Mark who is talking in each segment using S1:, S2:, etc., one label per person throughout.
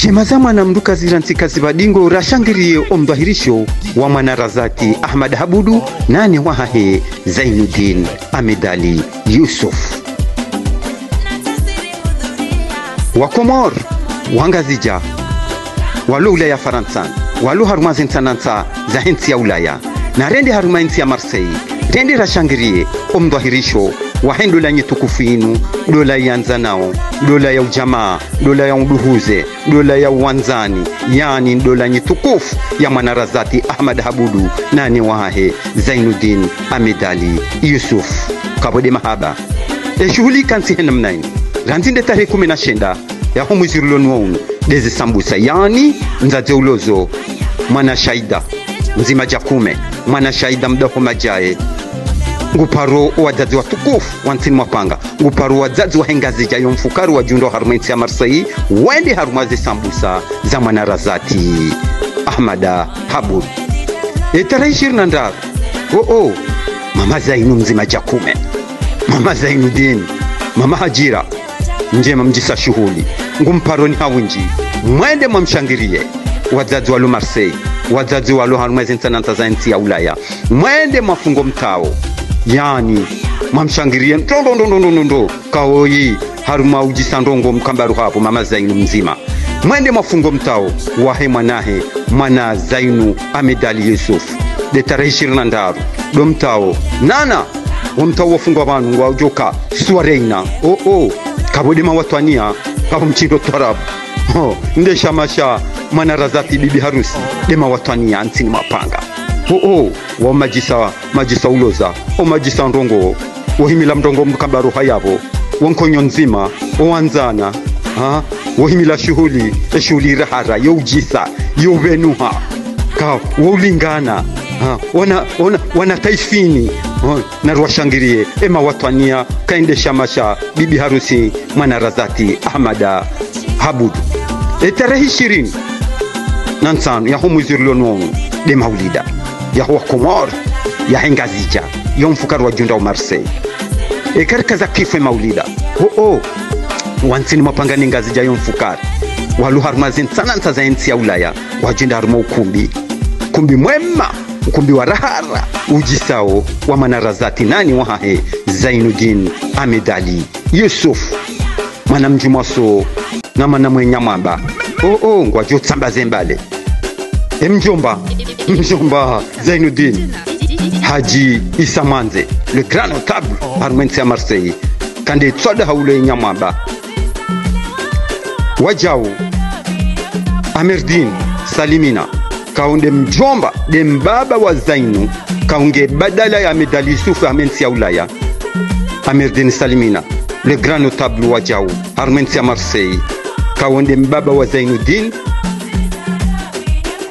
S1: Temazama na mduka zirantika zibadingo rashangirie omdwahirisho wa mwanarazati Ahmad Habudu nane wahahe Zainuddin Amedali Yusuf wa Komor wangazija walu ulaya Faransa walu harumazi nsanansa za hensi ya ulaya na rende haruma hensi ya Marseille rende rashangirie omdwahirisho wa hendo la nyitukufu inu dola yanza nao dola ya ujamaa dola ya uduhuze dola ya uwanzani yani dola nyitukufu ya mwanarazati Ahmad Habudu nani wahe Zainuddin Amedali Yusuf kabode mahaba shughuli kansi hena mnaini ranzinde tarehe 19 ya mwezi ulionuonu dezi sambusa yani nzaze ulozo mwana shaida nzima jakume mwana shaida mdaho majae nguparo wazazi watukufu wansini mwapanga nguparo wazazi wahengazi jayo mfukaru wa jundo harumensi ya Marseille wende harumazi sambusa za mwanarazati Ahmad Habudu tarehe 20 mama Zainu mzima jakume mama Zainuddin mama Hajira njema mjisa shughuli ngumparo ni hawinji mwende mwamshangirie wazazi walu Marseille wazazi walu harumazi nsananta za nsi ya ulaya mwende mafungo mtao yani mamshangirie ndo kaoyi haruma ujisandongo mkambaru hapo mama Zainu mzima mwende mafungo mtao wahe mwanahe mwana Zainu Amedali Yusuf de tarehe 20 do mtao nana wamtao wafungo abantu ngwa ujoka suareina kabode mawatwania kabo mchindo torabu nde shamasha mwanarazati bibi harusi de mawatwania nsini mapanga wa majisa uloza o majisa ndongo wohimila mdongo mkambaru hayabo wonkonyo nzima owanzana wohimila shughuli rahara youjisa yovenuha ka woulingana wana taifini na ruwashangirie ema watwania kainde shamasha bibi harusi mwanarazati Ahmad Habudu tarehe 20 nansano ya mwezi ulionuonu de maulida ya huwa Komor ya hengazija ya mfukaru wa junda wa Marseille karikaza kifwe maulida wansini mapangani ngazija ya mfukaru walu harumazin sananta za ensi ya ulaya wajenda haruma ukumbi mwema ukumbi wa rahara ujisao wa mwanarazati nani wahahe Zainuddin Amedali Yusuf mana mjumaso na mana mwenya mwamba ngwa jo tsamba zembale mjomba Zainuddin Haji Issa Manze le grand notable harumensi ya Marseille kande tsoda haule nyamamba wajao Amerdin Salimina kaunde mjomba de mbaba wa Zainu kaunge badala ya Amedali Yusuf harumensi ya ulaya Amerdin Salimina le grand notable wajao harumensi ya Marseille kaunde mbaba wa Zainuddin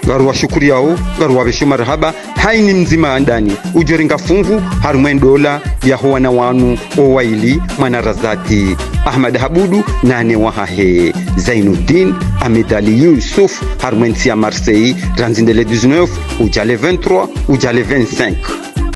S1: garuwa shukuri yao garuwa beshu marhaba haini mzima ndani ujoringa fungu harumwen dola ya huwana wanu owaili mwanarazati Ahmad Habudu nane wahahe Zainuddin Amedali Yusuf harumwen siya Marseille ranzindele 19 ujale 23 ujale 25